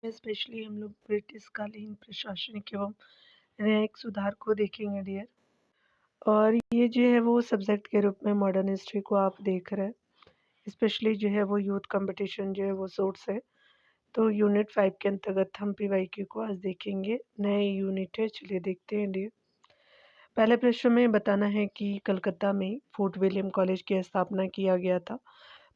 Specially हम लोग ब्रिटिशकालीन प्रशासनिक एवं न्यायिक सुधार को देखेंगे डियर। और ये जो है वो सब्जेक्ट के रूप में मॉडर्न हिस्ट्री को आप देख रहे हैं। स्पेशली जो है वो यूथ कंपटीशन जो है वो सोर्स है। तो यूनिट 5 के अंतर्गत हम पीवाईक्यू को आज देखेंगे। नए यूनिट है, चलिए देखते हैं डियर। पहले प्रश्न में बताना है कि कलकत्ता में फोर्ट विलियम कॉलेज की स्थापना किया गया था।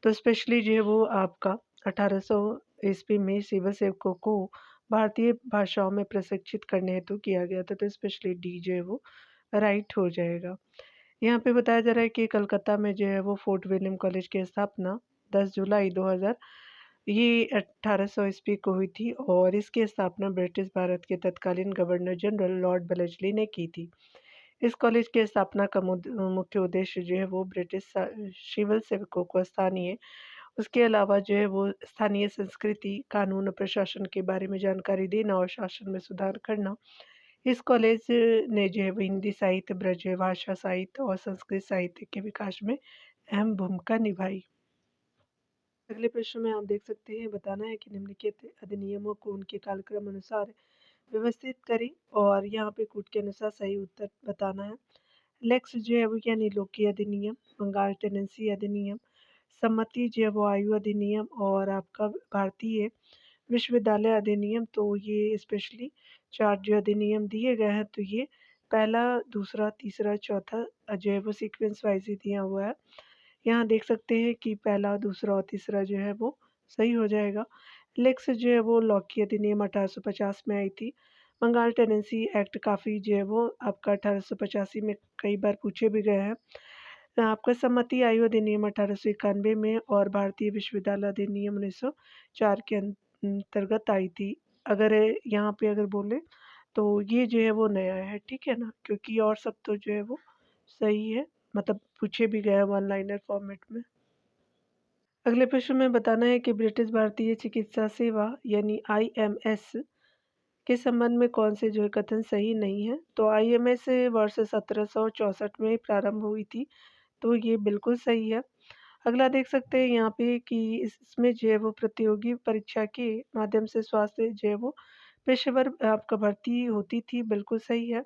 तो स्पेशली जो है वो आपका 1800 ईस्वी में सिविल सेवकों को भारतीय भाषाओं में प्रशिक्षित करने हेतु किया गया था। तो स्पेशली डी जो है वो राइट हो जाएगा। यहाँ पे बताया जा रहा है कि कलकत्ता में जो है वो फोर्ट विलियम कॉलेज की स्थापना 10 जुलाई 2000 ये 1800 ईस्वी को हुई थी और इसकी स्थापना ब्रिटिश भारत के तत्कालीन गवर्नर जनरल लॉर्ड वेलेस्ली ने की थी। इस कॉलेज की स्थापना का मुख्य उद्देश्य जो है वो ब्रिटिश सिविल सेवकों को स्थानीय, उसके अलावा जो है वो स्थानीय संस्कृति, कानून और प्रशासन के बारे में जानकारी देना और शासन में सुधार करना। इस कॉलेज ने जो है वो हिंदी साहित्य, ब्रज भाषा साहित्य और संस्कृत साहित्य के विकास में अहम भूमिका निभाई। अगले प्रश्न में आप देख सकते हैं, बताना है कि निम्नलिखित अधिनियमों को उनके कालक्रम अनुसार व्यवस्थित करें और यहाँ पे कूट के अनुसार सही उत्तर बताना है। लेक्स जो है वो यानी लोकी अधिनियम, बंगाल टेनेंसी अधिनियम, सम्मति जो है वो आयु अधिनियम और आपका भारतीय विश्वविद्यालय अधिनियम। तो ये स्पेशली 4 जो अधिनियम दिए गए हैं, तो ये पहला, दूसरा, तीसरा, चौथा जो है वो सीक्वेंस वाइज ही दिया हुआ है। यहाँ देख सकते हैं कि पहला, दूसरा और तीसरा जो है वो सही हो जाएगा। लेक्स जो है वो लॉ की अधिनियम 1850 में आई थी। बंगाल टेनेंसी एक्ट काफ़ी जो है वो आपका 1885 में कई बार पूछे भी गए हैं। आपका सम्मति आयु अधिनियम 1891 में और भारतीय विश्वविद्यालय अधिनियम 1904 के अंतर्गत आई थी। अगर यहाँ पे अगर बोले तो ये जो है वो नया है, ठीक है ना, क्योंकि और सब तो जो है वो सही है, मतलब पूछे भी गए हैं वन लाइनर फॉर्मेट में। अगले प्रश्न में बताना है कि ब्रिटिश भारतीय चिकित्सा सेवा यानी आईएमएस के संबंध में कौन से जो है कथन सही नहीं है। तो आईएमएस वर्ष 1764 में प्रारंभ हुई थी, तो ये बिल्कुल सही है। अगला देख सकते हैं यहाँ पे कि इसमें जो है वो प्रतियोगी परीक्षा के माध्यम से स्वास्थ्य जो है वो पेशेवर आपका भर्ती होती थी, बिल्कुल सही है।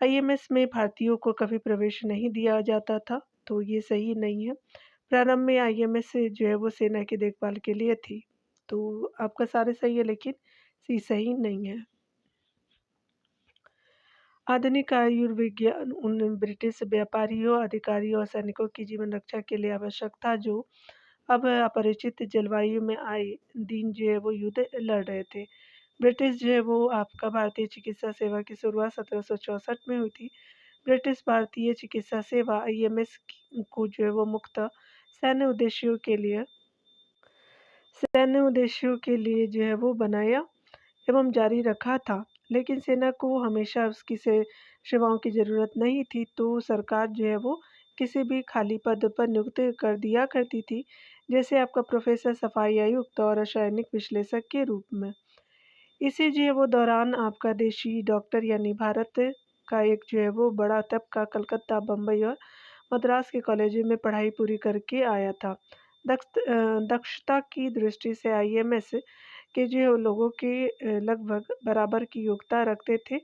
आईएमएस में भारतीयों को कभी प्रवेश नहीं दिया जाता था, तो ये सही नहीं है। प्रारंभ में आईएमएस जो है वो सेना की देखभाल के लिए थी, तो आपका सारे सही है लेकिन सी सही नहीं है। आधुनिक आयुर्विज्ञान उन ब्रिटिश व्यापारियों, अधिकारियों और सैनिकों की जीवन रक्षा के लिए आवश्यक था, जो अब अपरिचित जलवायु में आए दिन जो है वो युद्ध लड़ रहे थे। ब्रिटिश जो है वो आपका भारतीय चिकित्सा सेवा की शुरुआत 1764 में हुई थी। ब्रिटिश भारतीय चिकित्सा सेवा आईएमएस को जो है वो मुख्यतः सैन्य उद्देश्यों के लिए जो है वो बनाया एवं जारी रखा था, लेकिन सेना को हमेशा उसकी से सेवाओं की ज़रूरत नहीं थी, तो सरकार जो है वो किसी भी खाली पद पर नियुक्त कर दिया करती थी, जैसे आपका प्रोफेसर, सफाई आयुक्त और रासायनिक विश्लेषक के रूप में। इसी जो है वो दौरान आपका देशी डॉक्टर यानी भारत का एक जो है वो बड़ा तबका कलकत्ता, बम्बई और मद्रास के कॉलेजों में पढ़ाई पूरी करके आया था। दक्षता की दृष्टि से आईएमएस के जो लोगों के लगभग बराबर की योग्यता रखते थे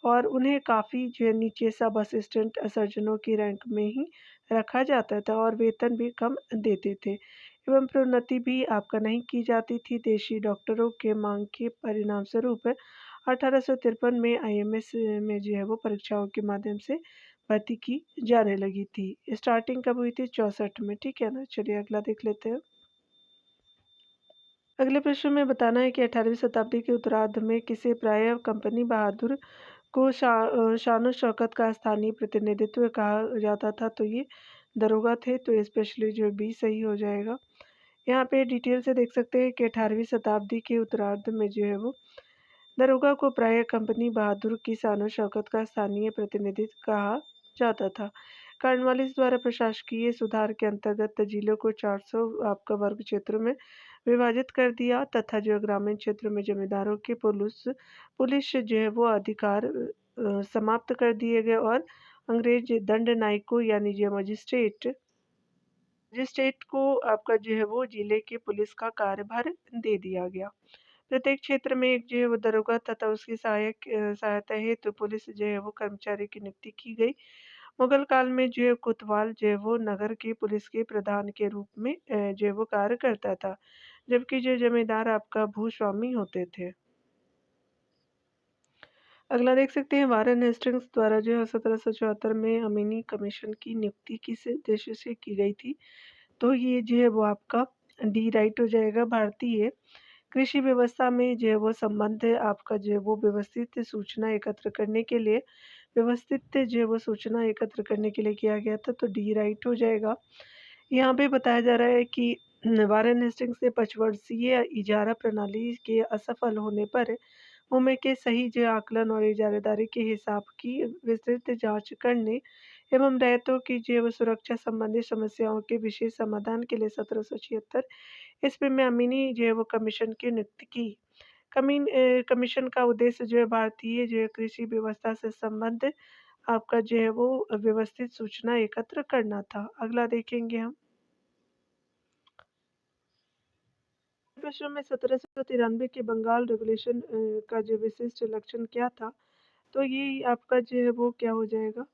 और उन्हें काफ़ी जो है नीचे सब असिस्टेंट सर्जनों की रैंक में ही रखा जाता था और वेतन भी कम देते थे एवं प्रोन्नति भी आपका नहीं की जाती थी। देशी डॉक्टरों के मांग के परिणाम स्वरूप 1853 में आईएमएस में जो है वो परीक्षाओं के माध्यम से भर्ती की जाने लगी थी। स्टार्टिंग कब हुई थी? 64 में, ठीक है ना। चलिए अगला देख लेते हैं। अगले प्रश्न में बताना है कि 18वीं शताब्दी के उत्तरार्ध में किसे प्रायः कंपनी बहादुर को शान शौकत का स्थानीय प्रतिनिधित्व कहा जाता था। तो ये दरोगा थे, तो स्पेशली जो बी सही हो जाएगा। यहाँ पे डिटेल से देख सकते हैं कि 18वीं शताब्दी के उत्तरार्ध में जो है वो दरोगा को प्रायः कंपनी बहादुर की शान शौकत का स्थानीय प्रतिनिधित्व कहा जाता था। कार्नवालिस द्वारा प्रशासकीय सुधार के अंतर्गत जिलों को 400 आपका वर्ग क्षेत्रों में विभाजित कर दिया तथा जो ग्रामीण क्षेत्र में जमींदारों के पुलिस जो है वो अधिकार समाप्त कर दिए गए और अंग्रेज दंड नायकों यानी जो मजिस्ट्रेट को आपका जो है वो जिले के पुलिस का कार्यभार दे दिया गया। प्रत्येक क्षेत्र में एक जो है वो दरोगा तथा उसकी सहायता हेतु पुलिस जो है वो कर्मचारी की नियुक्ति की गई। मुगल काल में जो है कोतवाल जो है वो नगर के पुलिस के प्रधान के रूप में जो है वो कार्य करता था, जबकि जो जमींदार आपका भूस्वामी होते थे। अगला देख सकते हैं वारेन हेस्टिंग्स द्वारा जो है 1774 में अमीनी कमीशन की नियुक्ति किस उद्देश्य से की गई थी? तो ये जो है वो आपका डी राइट हो जाएगा। भारतीय कृषि व्यवस्था में जो है वो संबंध आपका जो है वो व्यवस्थित सूचना एकत्र करने के लिए किया गया था, तो डी राइट हो जाएगा। यहाँ पे बताया जा रहा है कि वारेन हेस्टिंग्स ने 5 वर्षीय इजारा प्रणाली के असफल होने पर भूमि के सही जो आकलन और इजारादारी के हिसाब की विस्तृत जांच करने एवं रैयतों की जैव सुरक्षा संबंधी समस्याओं के विशेष समाधान के लिए 1776 ईस्वी में अमीनी जो है वो कमीशन की नियुक्ति की। कमीशन का उद्देश्य जो है भारतीय जो है कृषि व्यवस्था से संबंधित आपका जो है वो व्यवस्थित सूचना एकत्र करना था। अगला देखेंगे हम। प्रश्न में 1793 के बंगाल रेगुलेशन का जो विशिष्ट लक्षण क्या था? तो ये आपका जो है वो क्या हो जाएगा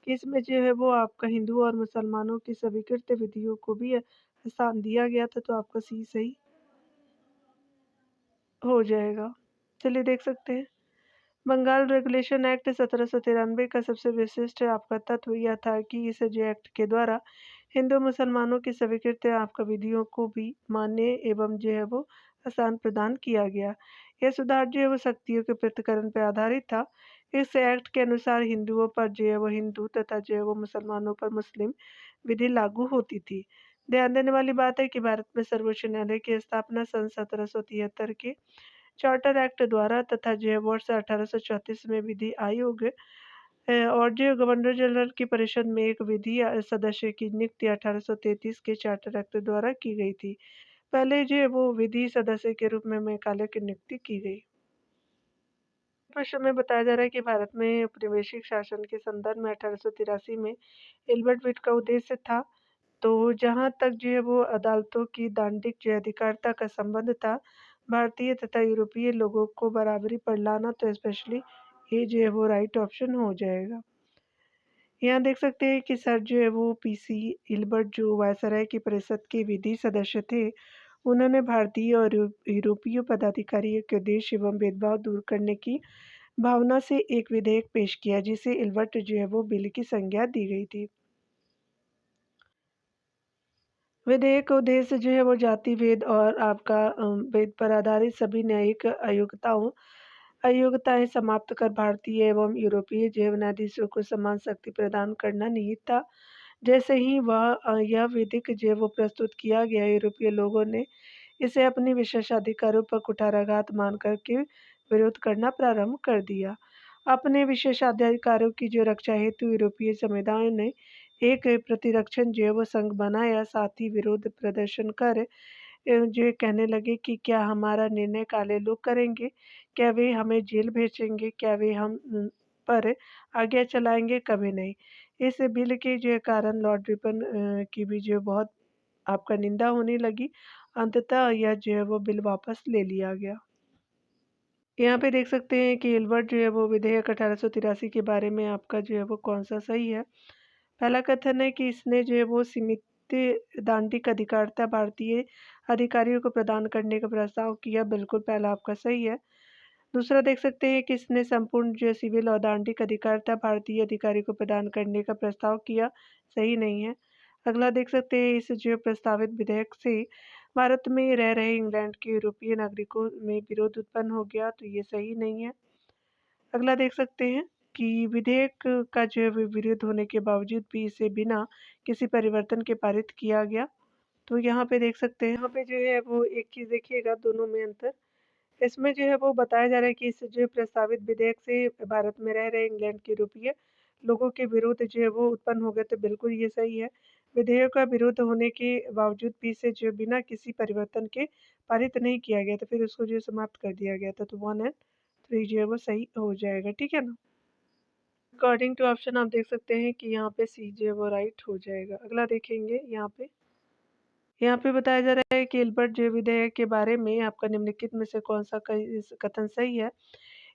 कि इसमें जो है वो आपका हिंदू और मुसलमानों की स्वीकृत विधियों को भी स्थान दिया गया था, तो आपका सी सही हो जाएगा। चलिए देख सकते हैं। बंगाल रेगुलेशन एक्ट 1793 का सबसे विशिष्ट आपका तत्व यह था कि इस जो एक्ट के द्वारा हिंदू मुसलमानों की स्वीकृत आपका विधियों को भी मान्य एवं जो है वो आसान प्रदान किया गया। यह सुधार जो है वो शक्तियों के पृथक्करण पर आधारित था। इस एक्ट के अनुसार हिंदुओं पर जो है वो हिंदू तथा जो है वो मुसलमानों पर मुस्लिम विधि लागू होती थी। ध्यान देने वाली बात है कि भारत में सर्वोच्च न्यायालय की स्थापना सन 1773 के चार्टर एक्ट द्वारा तथा जो है वर्ष 1834 में विधि आयोग और जो गवर्नर जनरल की परिषद में एक विधि सदस्य की नियुक्ति 1833 के चार्टर एक्ट द्वारा की गई थी। पहले जो है वो विधि सदस्य के रूप में मेघालय की नियुक्ति की गई। प्रश्न में बताया जा रहा है कि भारत में औपनिवेशिक शासन के संदर्भ में 1883 में एल्बर्ट विट का उद्देश्य था। तो जहाँ तक जो है वो अदालतों की दांडिक जो अधिकारिता का संबंध था, भारतीय तथा यूरोपीय लोगों को बराबरी पर लाना, तो स्पेशली ये जो है वो राइट ऑप्शन हो जाएगा। यहाँ देख सकते हैं कि सर जो है वो पीसी इल्बर्ट जो वायसराय की परिषद के विधि सदस्य थे, उन्होंने भारतीय और यूरोपीय पदाधिकारियों के उद्देश्य एवं भेदभाव दूर करने की भावना से एक विधेयक पेश किया, जिसे इल्बर्ट जो है वो बिल की संज्ञा दी गई थी। विधेयक का उद्देश्य जो है वो जाति भेद और आपका भेद पर आधारित सभी न्यायिक अयोग्यताएं समाप्त कर भारतीय एवं यूरोपीय जैव न्यायाधीशों को समान शक्ति प्रदान करना निहित था। जैसे ही यह विधिक जो है वो प्रस्तुत किया गया, यूरोपीय लोगों ने इसे अपनी विशेषाधिकारों पर कुठाराघात मान करके विरोध करना प्रारंभ कर दिया। अपने विशेषाधिकारों की जो रक्षा हेतु यूरोपीय समुदायों ने एक प्रतिरक्षण जो है वो संघ बनाया। साथ ही विरोध प्रदर्शन कर जो ये कहने लगे कि क्या हमारा निर्णय काले लोग करेंगे? क्या वे हमें जेल भेजेंगे? क्या वे हम पर आज्ञा चलाएँगे? कभी नहीं। इस बिल के जो है कारण लॉर्ड रिपन की भी जो है बहुत आपका निंदा होने लगी। अंततः यह जो है वो बिल वापस ले लिया गया। यहाँ पे देख सकते हैं कि एल्बर्ट जो है वो विधेयक 1883 के बारे में आपका जो है वो कौन-सा सही है। पहला कथन है कि इसने जो है वो सीमित दांडिक अधिकारिता भारतीय अधिकारियों को प्रदान करने का प्रस्ताव किया, बिल्कुल पहला आपका सही है। दूसरा देख सकते हैं कि इसने संपूर्ण जो सिविल और दांडिक अधिकारिता भारतीय अधिकारी को प्रदान करने का प्रस्ताव किया, सही नहीं है। अगला देख सकते हैं इस जो प्रस्तावित विधेयक से भारत में रह रहे इंग्लैंड के यूरोपीय नागरिकों में विरोध उत्पन्न हो गया, तो ये सही नहीं है। अगला देख सकते हैं कि विधेयक का जो है वो विरोध होने के बावजूद भी इसे बिना किसी परिवर्तन के पारित किया गया। तो यहाँ पे देख सकते हैं, यहाँ पे जो है वो एक चीज़ देखिएगा दोनों में अंतर। इसमें जो है वो बताया जा रहा है कि इस जो प्रस्तावित विधेयक से भारत में रह रहे इंग्लैंड के यूरोपीय लोगों के विरोध जो है वो उत्पन्न हो गए, तो बिल्कुल ये सही है। विधेयक का विरोध होने के बावजूद भी इसे जो बिना किसी परिवर्तन के पारित नहीं किया गया, तो फिर उसको जो है समाप्त कर दिया गया था, तो 1 एंड 3 जो है वो सही हो जाएगा, ठीक है ना? अकॉर्डिंग टू ऑप्शन आप देख सकते हैं कि यहाँ पे सी जो है वो राइट हो जाएगा। अगला देखेंगे यहाँ पे। यहाँ पे बताया जा रहा है कि इल्बर्ट जे विधेयक के बारे में आपका निम्नलिखित में से कौन-सा कथन सही है?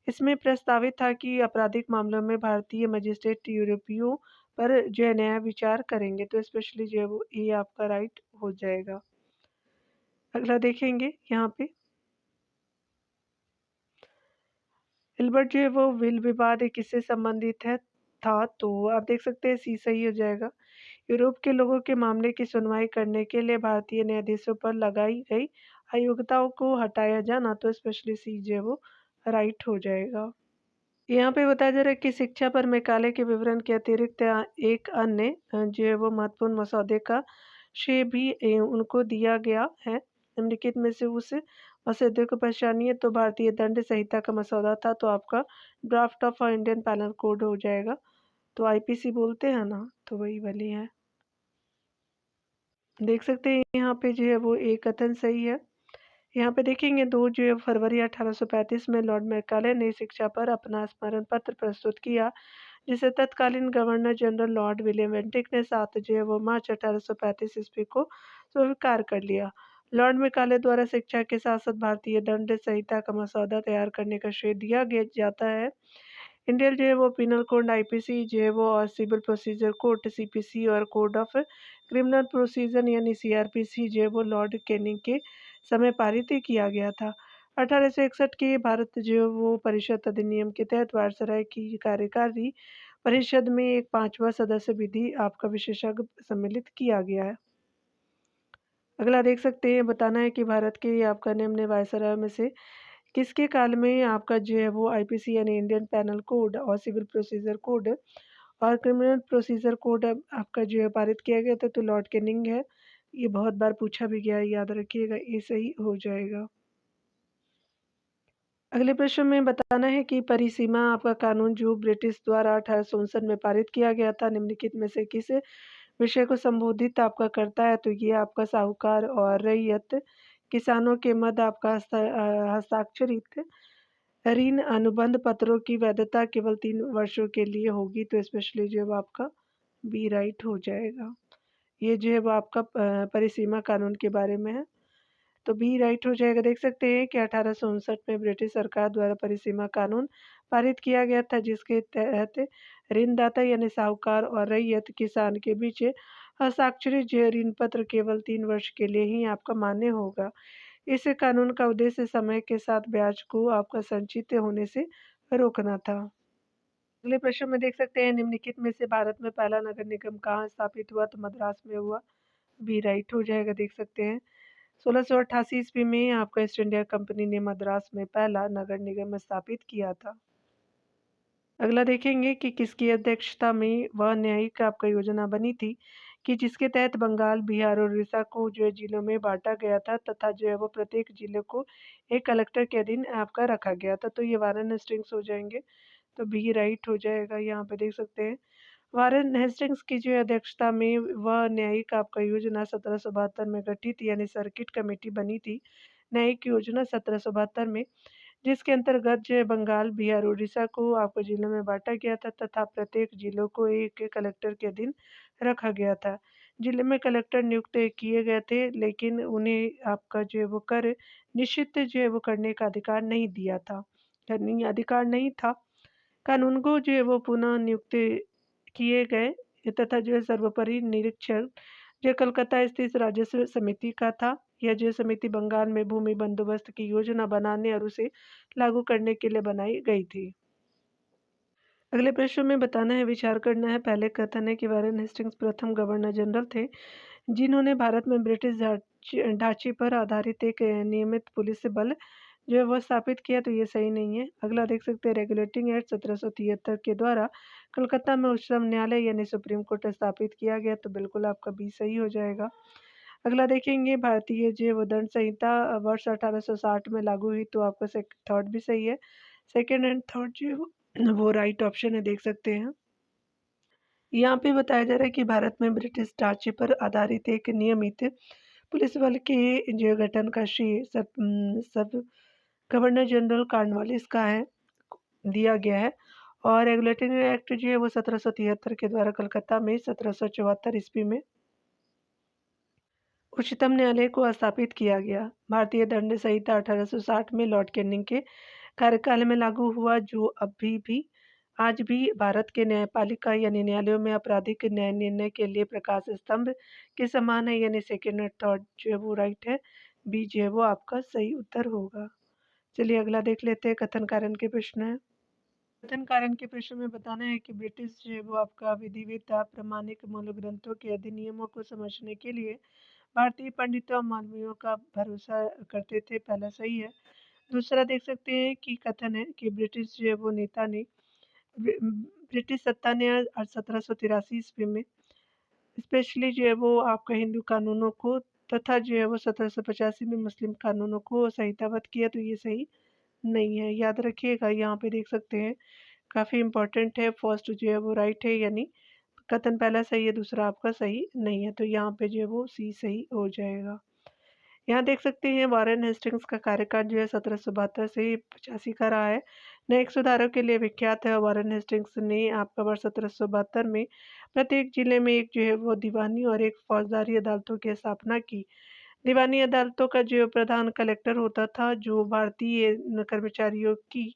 इसमें प्रस्तावित था कि आपराधिक मामलों में भारतीय मजिस्ट्रेट यूरोपीयों पर जो है नया विचार करेंगे, तो स्पेशली जो है वो ये आपका राइट हो जाएगा। अगला देखेंगे यहाँ पे हिल्बर्ट जो है वो विल विवाद किससे संबंधित है था, तो आप देख सकते हैं सी सही हो जाएगा। यूरोप के लोगों के मामले की सुनवाई करने के लिए भारतीय न्यायाधीशों पर लगाई गई अयोग्यताओं को हटाया जाना, तो स्पेशली सी जो है वो राइट हो जाएगा। यहाँ पे बताया जा रहा है कि शिक्षा पर मैकाले के विवरण के अतिरिक्त एक अन्य जो है वो महत्वपूर्ण मसौदे का श्रेय भी उनको दिया गया है। निम्नलिखित में से उस मसौदे को पहचानिए, तो भारतीय दंड संहिता का मसौदा था, तो आपका draft of Indian panel code हो जाएगा। तो आईपीसी बोलते हैं ना, तो वही वाली है। देख सकते हैं यहाँ पे जो है वो एक कथन सही है। यहाँ पे देखेंगे 2 जो फरवरी 1835 में लॉर्ड मैकाले ने शिक्षा पर अपना स्मरण पत्र प्रस्तुत किया, जिसे तत्कालीन governor general Lord William Bentinck ने 7 जो है वो मार्च 1835 ईस्वी को स्वीकार कर लिया। लॉर्ड मैकाले द्वारा शिक्षा के साथ साथ भारतीय दंड संहिता का मसौदा तैयार करने का श्रेय दिया गया जाता है। इंडियन जो है वो पिनल कोड आईपीसी जो है वो और सिविल प्रोसीजर कोड सीपीसी और कोड ऑफ क्रिमिनल प्रोसीजर यानी सीआरपीसी जो है वो लॉर्ड कैनिंग के समय पारित ही किया गया था। 1861 के भारत जो है वो परिषद अधिनियम के तहत वायसराय की कार्यकारी परिषद में एक 5वां सदस्य विधि आपका विशेषज्ञ सम्मिलित किया गया है। अगला देख सकते हैं बताना है कि भारत के आपका निम्न वायसराय में से किसके काल में आपका जो है वो आईपीसी यानी इंडियन पैनल कोड और सिविल प्रोसीजर कोड और क्रिमिनल प्रोसीजर कोड आपका जो है पारित किया गया था, तो लॉर्ड कैनिंग है। ये बहुत बार पूछा भी गया है, याद रखिएगा, ये सही हो जाएगा। अगले प्रश्न में बताना है कि परिसीमा आपका कानून जो ब्रिटिश द्वारा 1859 में पारित किया गया था, निम्नलिखित में से किस विषय को संबोधित आपका करता है, तो ये आपका साहूकार और रैयत किसानों के मध्य आपका हस्ताक्षरित ऋण अनुबंध पत्रों की वैधता केवल 3 वर्षों के लिए होगी, तो स्पेशली जो है आपका बी राइट हो जाएगा। ये जो है वो आपका परिसीमा कानून के बारे में है, तो बी राइट हो जाएगा। देख सकते हैं कि 1859 में ब्रिटिश सरकार द्वारा परिसीमा कानून पारित किया गया था, जिसके तहत ऋणदाता यानी साहूकार और रैयत किसान के बीच हस्ताक्षरित जो ऋण पत्र केवल 3 वर्ष के लिए ही आपका मान्य होगा। इस कानून का उद्देश्य समय के साथ ब्याज को आपका संचित होने से रोकना था। अगले प्रश्न में देख सकते हैं निम्नलिखित में से भारत में पहला नगर निगम कहाँ स्थापित हुआ, तो मद्रास में हुआ। बी राइट हो जाएगा। देख सकते हैं 1688 ईस्वी में आपका ईस्ट इंडिया कंपनी ने मद्रास में पहला नगर निगम स्थापित किया था। अगला देखेंगे कि किसकी अध्यक्षता में वह न्यायिक आपका योजना बनी थी कि जिसके तहत बंगाल, बिहार और उड़ीसा को जो है जिलों में बांटा गया था, तथा जो है वो प्रत्येक जिले को एक कलेक्टर के अधीन आपका रखा गया था, तो ये वारेन हेस्टिंग्स हो जाएंगे। तो बी राइट हो जाएगा। यहाँ पे देख सकते हैं वारेन हेस्टिंग्स की जो अध्यक्षता में वह न्यायिक आपका योजना 1772 में गठित यानी सर्किट कमेटी बनी थी। न्यायिक योजना 1772 में, जिसके अंतर्गत जो है बंगाल, बिहार, उड़ीसा को आपको जिलों में बांटा गया था, तथा प्रत्येक जिलों को एक कलेक्टर के अधीन रखा गया था। जिले में कलेक्टर नियुक्त किए गए थे, लेकिन उन्हें आपका जो है वो कर निश्चित जो है वो करने का अधिकार नहीं दिया था, यानी अधिकार नहीं था। कानून को जो है वो पुनः नियुक्त किए गए, तथा जो है सर्वोपरि निरीक्षण जो कलकत्ता स्थित राजस्व समिति का था। यह जो समिति बंगाल में भूमि बंदोबस्त की योजना बनाने और उसे लागू करने के लिए बनाई गई थी। अगले प्रश्न में बताना है, विचार करना है। पहले कथन है कि वारेन हेस्टिंग्स प्रथम गवर्नर जनरल थे जिन्होंने भारत में ब्रिटिश ढांचे पर आधारित एक नियमित पुलिस बल जो है वो स्थापित किया, तो ये सही नहीं है। अगला देख सकते हैं रेगुलेटिंग एक्ट 1773 के द्वारा कलकत्ता में उच्चतम न्यायालय यानी सुप्रीम कोर्ट स्थापित किया गया, तो बिल्कुल आपका बी सही हो जाएगा। अगला देखेंगे भारतीय जो है वो दंड संहिता वर्ष 1860 में लागू हुई, तो आपका थर्ड भी सही है। सेकेंड एंड थर्ड जो है वो राइट ऑप्शन है, देख सकते हैं। यहाँ पे बताया जा रहा है कि भारत में ब्रिटिश ढांचे पर आधारित एक नियमित पुलिस बल के जो गठन का श्रेय सब गवर्नर जनरल कॉर्नवालिस का है, दिया गया है। और रेगुलेटिंग एक्ट जो है वो 1773 के द्वारा कलकत्ता में 1774 ईस्वी में उच्चतम न्यायालय को स्थापित किया गया। भारतीय दंड संहिता 1860 में लॉर्ड कैनिंग के कार्यकाल में लागू हुआ, जो अभी भी आज भी भारत के न्यायपालिका यानी न्यायालयों में आपराधिक न्याय निर्णय के लिए प्रकाश स्तंभ के समान है, यानी सेकेंड और थर्ड जो है वो राइट है, बी जो है वो आपका सही उत्तर होगा। चलिए अगला देख लेते हैं, कथन कारण के प्रश्न है। कथन कारण के प्रश्न में बताना है कि ब्रिटिश जो है वो आपका विधिवत प्रमाणिक मूल ग्रंथों के अधिनियमों को समझने के लिए भारतीय पंडितों और मौलवियों का भरोसा करते थे, पहला सही है। दूसरा देख सकते हैं कि कथन है कि ब्रिटिश जो है वो नेता ने ब्रिटिश सत्ता ने 1783 ईस्वी में स्पेशली जो है वो आपका हिंदू कानूनों को तथा जो है वो 1785 में मुस्लिम कानूनों को संहिताबद्ध किया, तो ये सही नहीं है, याद रखिएगा। यहाँ पे देख सकते हैं काफ़ी इंपॉर्टेंट है, फर्स्ट जो है वो राइट है, यानी कथन पहला सही है, दूसरा आपका सही नहीं है, तो यहाँ पे जो है वो सी सही हो जाएगा। यहाँ देख सकते हैं वारेन हेस्टिंग्स का कार्यकाल जो है 1772 से 85 का रहा है। न्यायिक सुधारों के लिए विख्यात है। वारेन हेस्टिंग्स ने आपका वर्ष 1772 में प्रत्येक जिले में एक जो है वो दीवानी और एक फौजदारी अदालतों की स्थापना की। दीवानी अदालतों का जो प्रधान कलेक्टर होता था, जो भारतीय कर्मचारियों की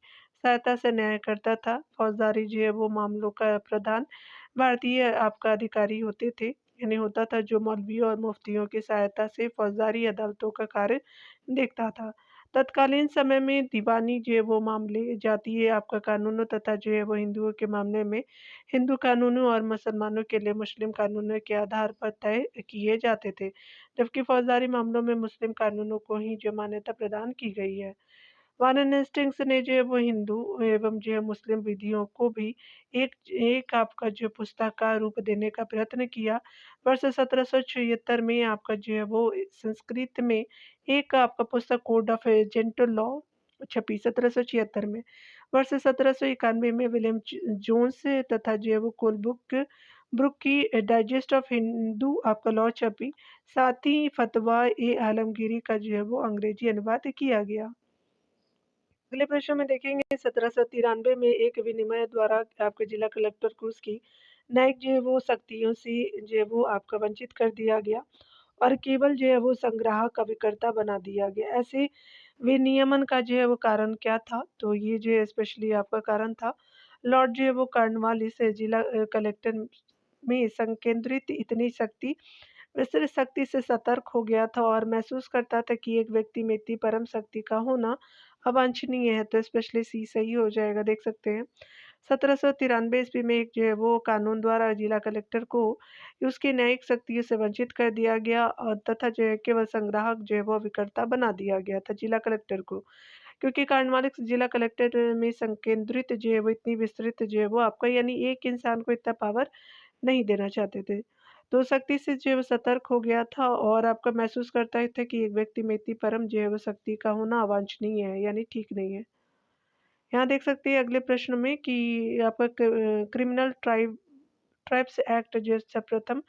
सहायता से न्याय करता था। फौजदारी जो है वो मामलों का प्रधान भारतीय आपका अधिकारी होते थे, यानी होता था, जो मौलवियों और मुफ्तियों की सहायता से फौजदारी अदालतों का कार्य देखता था। तत्कालीन समय में दीवानी जो है वो मामले जातीय आपका कानूनों तथा जो है वो हिंदुओं के मामले में हिंदू कानूनों और मुसलमानों के लिए मुस्लिम कानूनों के आधार पर तय किए जाते थे, जबकि फौजदारी मामलों में मुस्लिम कानूनों को ही जो मान्यता प्रदान की गई है। वारेन हेस्टिंग्स ने जो है वो हिंदू एवं जो है मुस्लिम विधियों को भी एक एक आपका जो पुस्तक का रूप देने का प्रयत्न किया। वर्ष 1776 में आपका जो है वो संस्कृत में एक आपका पुस्तक कोड ऑफ जेंटल लॉ छपी 1776 में। वर्ष 1791 में विलियम जोन्स तथा जो है वो कोलबुक ब्रुक की डाइजेस्ट ऑफ हिंदू आपका लॉ छपी। साथ ही फतवा ए आलमगीरी का जो है वो अंग्रेजी अनुवाद किया गया। अगले प्रश्न में देखेंगे 1793 में एक विनिमय द्वारा आपके जिला कलेक्टर को उसकी न्यायिक जो है वो शक्तियों से जो है वो आपका वंचित कर दिया गया और केवल जो है वो संग्राहक का विक्रेता बना दिया गया। ऐसे विनियमन का जो है वो कारण क्या था, तो ये जो है स्पेशली आपका कारण था लॉर्ड जो है वो कार्नवालिस जिला कलेक्टर में संकेंद्रित इतनी शक्ति विस्तृत शक्ति से सतर्क हो गया था और महसूस करता था कि एक व्यक्ति में इतनी परम शक्ति का होना अवांछनीय है, तो स्पेशली सी सही हो जाएगा। देख सकते हैं 1793 ईस्वी में एक जो है वो कानून द्वारा जिला कलेक्टर को उसकी न्यायिक शक्तियों से वंचित कर दिया गया और तथा जो है केवल संग्राहक जो है वो विक्रेता बना दिया गया था जिला कलेक्टर को, क्योंकि कार्नवालिस जिला कलेक्टर में संकेंद्रित जो है वो इतनी विस्तृत जो है वो आपका यानी एक इंसान को इतना पावर नहीं देना चाहते थे। तो शक्ति से जो है वो सतर्क हो गया था और आपका महसूस करता था कि एक व्यक्ति में इतनी परम जो है वो शक्ति का होना अवांछनीय है, यानी ठीक नहीं है। यहाँ देख सकते हैं अगले प्रश्न में कि आपका क्रिमिनल ट्राइब्स एक्ट जो है सर्वप्रथम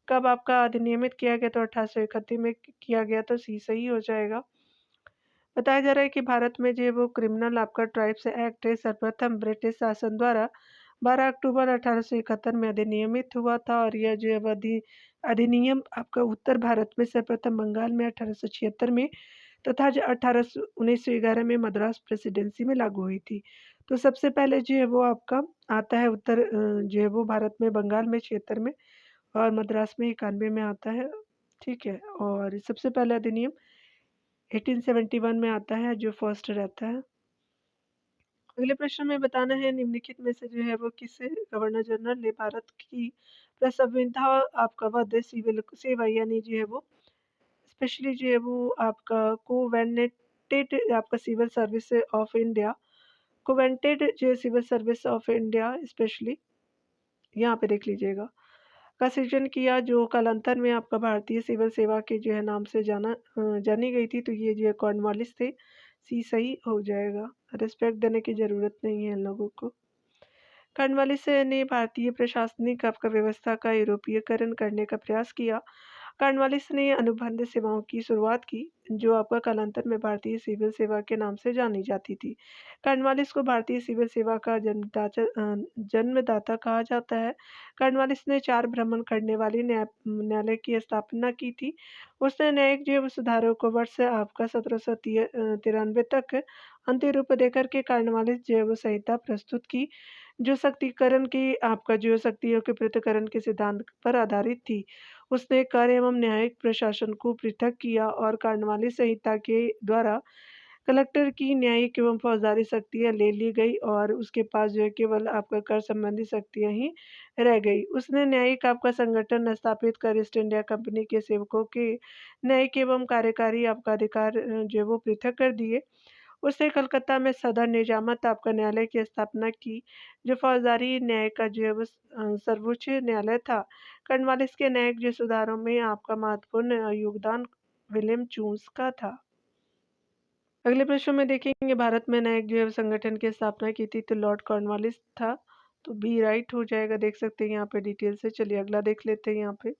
कब आपका अधिनियमित किया गया, तो 1831 में किया गया, तो सी सही हो जाएगा। बताया जा रहा है कि भारत में जो है वो क्रिमिनल आपका ट्राइब्स एक्ट है सर्वप्रथम ब्रिटिश शासन द्वारा 12 अक्टूबर 1871 में अधिनियमित हुआ था और यह जो है वो अधिनियम आपका उत्तर भारत में सर्वप्रथम बंगाल में 1876 में तथा जो 1911 में मद्रास प्रेसिडेंसी में लागू हुई थी। तो सबसे पहले जो है वो आपका आता है उत्तर जो है वो भारत में बंगाल में 76 में और मद्रास में 91 में आता है। ठीक है, और सबसे पहला अधिनियम 1871 में आता है जो फर्स्ट रहता है। अगले प्रश्न में बताना है निम्नलिखित में से जो है वो किसे गवर्नर जनरल ने भारत की प्रसंविधा आपका वध सिविल सेवा यानी जो है वो स्पेशली जो है वो आपका कोवेंटेड आपका civil service of India covenanted जो civil service of India specially यहाँ पे देख लीजिएगा का सृजन किया, जो कालांतर में आपका भारतीय सिविल सेवा के जो है नाम से जानी गई थी, तो ये जो है कॉर्नवालिस थे। सी सही हो जाएगा। रिस्पेक्ट देने की ज़रूरत नहीं है इन लोगों को। कॉर्नवालिस ने भारतीय प्रशासनिक आपका व्यवस्था का यूरोपीयकरण करने का प्रयास किया। कॉर्नवालिस ने अनुबंध सेवाओं की शुरुआत की, जो आपका कालांतर में भारतीय सिविल सेवा के नाम से जानी जाती थी। कॉर्नवालिस को भारतीय सिविल सेवा का जन्मदाता कहा जाता है। कॉर्नवालिस ने 4 भ्रमण करने वाली न्यायालय की स्थापना की थी। उसने न्यायिक जीव सुधारों को वर्ष आपका 1793 तक अंतिम रूप देकर के कॉर्नवालिस जैव संहिता प्रस्तुत की, जो सशक्तिकरण की आपका जो शक्तियों के पृथक्करण के सिद्धांत पर आधारित थी। उसने कर एवं न्यायिक प्रशासन को पृथक किया और कॉर्नवालिस संहिता के द्वारा कलेक्टर की न्यायिक एवं फौजदारी शक्तियाँ ले ली गई और उसके पास जो है केवल आपका कर संबंधी शक्तियाँ ही रह गई। उसने न्यायिक आपका संगठन स्थापित कर ईस्ट इंडिया कंपनी के सेवकों के न्यायिक एवं कार्यकारी आपका अधिकार जो है वो पृथक कर दिए। उसने कलकत्ता में सदर निजामत आपका न्यायालय की स्थापना की, जो फौजदारी न्याय का जो है वो सर्वोच्च न्यायालय था। कॉर्नवालिस के न्यायिक जो सुधारों में आपका महत्वपूर्ण योगदान विलियम जोन्स का था। अगले प्रश्न में देखेंगे, भारत में न्यायिक जो है संगठन की स्थापना की थी तो लॉर्ड कॉर्नवालिस था, तो बी राइट हो जाएगा। देख सकते हैं यहाँ पे डिटेल से। चलिए अगला देख लेते हैं। यहाँ पे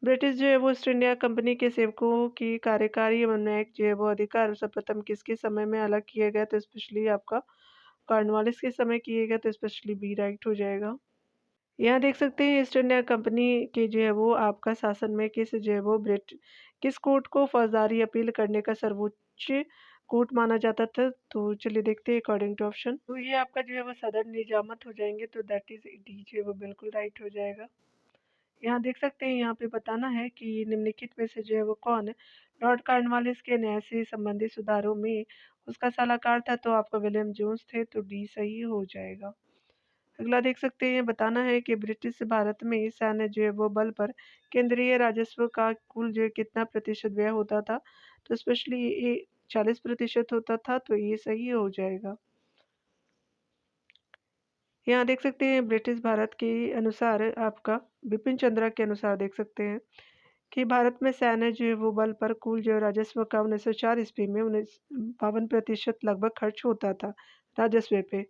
ब्रिटिश जो है वो ईस्ट इंडिया कंपनी के सेवकों की कार्यकारी एवं न्यायिक जो है वो अधिकार सर्वप्रथम किसके समय में अलग किया गया, तो स्पेशली आपका कॉर्नवालिस के समय किए गए, तो स्पेशली बी राइट हो जाएगा। यहाँ देख सकते हैं ईस्ट इंडिया कंपनी के जो है वो आपका शासन में किस जो है वो किस कोर्ट को फौजदारी अपील करने का सर्वोच्च कोर्ट माना जाता था, तो चलिए देखते हैं अकॉर्डिंग टू ऑप्शन। तो ये आपका जो है वो सदर निजामत हो जाएंगे, तो दैट इज डी जो है वो बिल्कुल राइट हो जाएगा। यहाँ देख सकते हैं, यहाँ पे बताना है कि निम्नलिखित में से जो है वो कौन है लॉर्ड कॉर्नवालिस के न्याय से संबंधित सुधारों में उसका सलाहकार था, तो आपका विलियम जोन्स थे, तो डी सही हो जाएगा। अगला देख सकते हैं, बताना है कि ब्रिटिश भारत में सैन्य जो है वो बल पर केंद्रीय राजस्व का कुल जो है कितना प्रतिशत व्यय होता था, तो स्पेशली ये 40% होता था, तो ये सही हो जाएगा। यहाँ देख सकते हैं ब्रिटिश भारत के अनुसार आपका बिपिन चंद्रा के अनुसार देख सकते हैं कि भारत में सैन्य जो है वो बल पर कुल जो राजस्व का 1904 ईस्वी में 52% लगभग खर्च होता था राजस्व पे।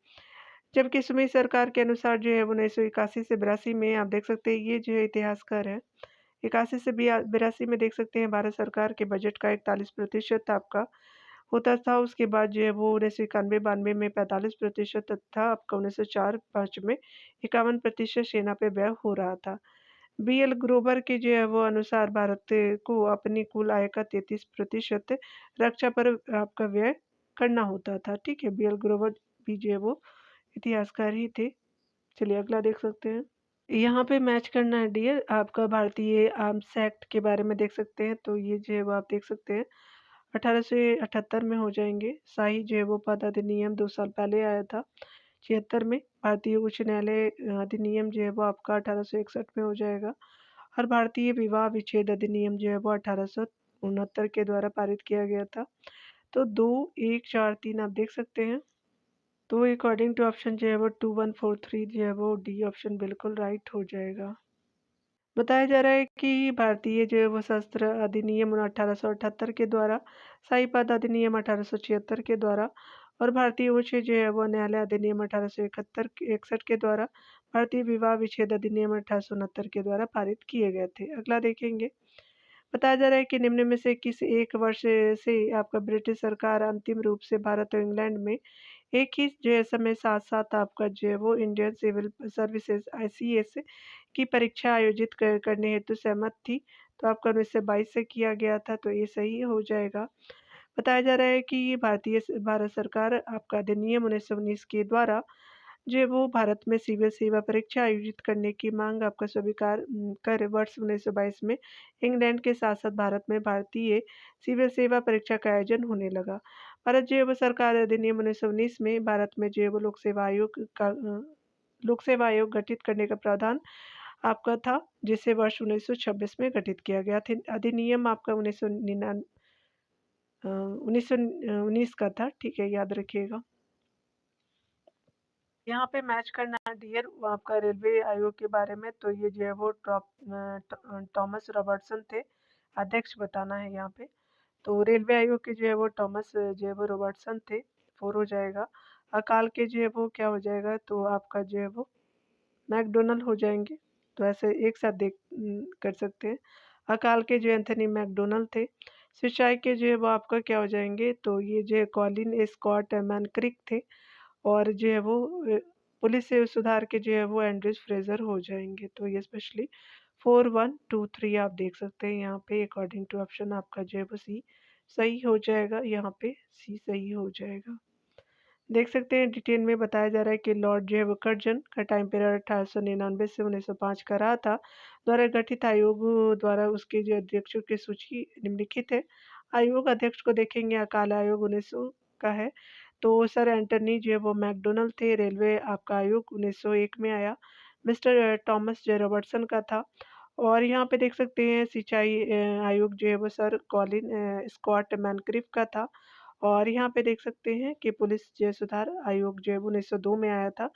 जबकि सुमी सरकार के अनुसार जो है 1981 से 82 में आप देख सकते हैं, ये जो है इतिहासकार है। 81 से 82 में देख सकते हैं भारत सरकार के बजट का 41% आपका होता था। उसके बाद जो है वो 1991-92 में 45% तथा आपका 1904-05 में 51% सेना पे व्यय हो रहा था। बीएल ग्रोवर के जो है वो अनुसार भारत को अपनी कुल आय का 33% रक्षा पर आपका व्यय करना होता था। ठीक है, बीएल ग्रोवर भी जो है वो इतिहासकार ही थे। चलिए अगला देख सकते हैं। यहाँ पे मैच करना है डियर, आपका भारतीय आर्म्स एक्ट के बारे में देख सकते हैं, तो ये जो है वो आप देख सकते हैं 1878 में हो जाएंगे। शाही जो है वो पद अधिनियम 2 साल पहले आया था 76 में। भारतीय उच्च न्यायालय अधिनियम जो है वो आपका 1861 में हो जाएगा। और भारतीय विवाह विच्छेद अधिनियम जो है वो 1869 के द्वारा पारित किया गया था। तो 2, 1, 4, 3 आप देख सकते हैं। तो अकॉर्डिंग टू ऑप्शन जो है वो 2143 जो है वो डी ऑप्शन बिल्कुल राइट हो जाएगा। बताया जा रहा है कि भारतीय जो है वो शस्त्र अधिनियम 1878 के द्वारा, शाही पद अधिनियम 1876 के द्वारा और भारतीय उच्च जो है वो न्यायालय अधिनियम 1861 के द्वारा, भारतीय विवाह विच्छेद अधिनियम 1869 के द्वारा पारित किए गए थे। अगला देखेंगे, बताया जा रहा है कि निम्न में से किस एक वर्ष से आपका ब्रिटिश सरकार अंतिम रूप से भारत और इंग्लैंड में एक ही जो है समय साथ-साथ आपका जो है वो इंडियन सिविल सर्विसेज आईसीएस की परीक्षा आयोजित करने हेतु सहमत थी, तो आपका 1922 से किया गया था, तो ये सही हो जाएगा। बताया जा रहा है कि भारत सरकार आपका अधिनियम 1919 के द्वारा जो है वो भारत में सिविल सेवा परीक्षा आयोजित करने की मांग आपका स्वीकार कर वर्ष 1922 में इंग्लैंड के साथ-साथ भारत में भारतीय सिविल सेवा परीक्षा का आयोजन होने लगा। भारत जो है वो सरकार अधिनियम 1919 में भारत में जो है वो लोक सेवा आयोग गठित करने का प्रावधान आपका था, जिसे वर्ष 1926 में गठित किया गया था। अधिनियम आपका 1919 का था, ठीक है, याद रखिएगा। यहाँ पे मैच करना है डियर वो आपका रेलवे आयोग के बारे में, तो ये जो है वो थॉमस रॉबर्टसन थे, अध्यक्ष बताना है यहाँ पे। तो रेलवे आयोग के जो है वो थॉमस जो है वो रॉबर्टसन थे, 4 हो जाएगा। अकाल के जो है वो क्या हो जाएगा, तो आपका जो है वो मैकडोनल्ड हो जाएंगे। तो ऐसे एक साथ कर सकते हैं। अकाल के जो एंथनी मैकडोनल्ड थे, सिंचाई के जो है वो आपका क्या हो जाएँगे, तो ये जो है कॉलिन स्कॉट मैनक्रिक थे और जो है वो पुलिस से सुधार के जो है वो एंड्रयूस फ्रेज़र हो जाएँगे। तो ये स्पेशली 4, 1, 2, 3 आप देख सकते हैं यहाँ पे अकॉर्डिंग टू ऑप्शन आपका जो है वो सी सही हो जाएगा, यहाँ पे सी सही हो जाएगा। देख सकते हैं डिटेल में बताया जा रहा है कि लॉर्ड जो है वो कर्जन का टाइम पीरियड 1899 से 1905 का रहा था। द्वारा गठित आयोग द्वारा उसके जो अध्यक्षों की सूची निम्नलिखित है। आयोग अध्यक्ष को देखेंगे अकाल आयोग 1900 का है। तो सर एंटनी जो है वो मैकडोनल्ड थे। रेलवे आपका आयोग 1901 में आया। मिस्टर थॉमस जे रॉबर्टसन का था। और यहाँ पे देख सकते हैं सिंचाई आयोग जो है वो सर कॉलिन स्कॉट मैनक्रिफ का था। और यहाँ पे देख सकते हैं कि पुलिस जो है सुधार आयोग जो है वो 1902 में आया था।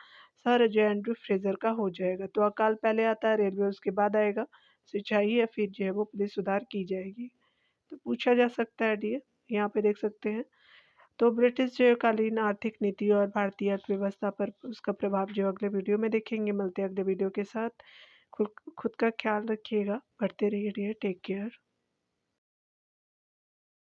सर जो है एंड्रयू फ्रेज़र का हो जाएगा। तो अकाल पहले आता है, रेलवे उसके बाद आएगा, सिंचाई या फिर जो है वो पुलिस सुधार की जाएगी। तो पूछा जा सकता है डियर, यहाँ पे देख सकते हैं। तो ब्रिटिश जो है कालीन आर्थिक नीति और भारतीय अर्थव्यवस्था पर उसका प्रभाव जो अगले वीडियो में देखेंगे। मिलते हैं अगले वीडियो के साथ। खुद खुद का ख्याल रखिएगा। पढ़ते रहिए डियर, टेक केयर।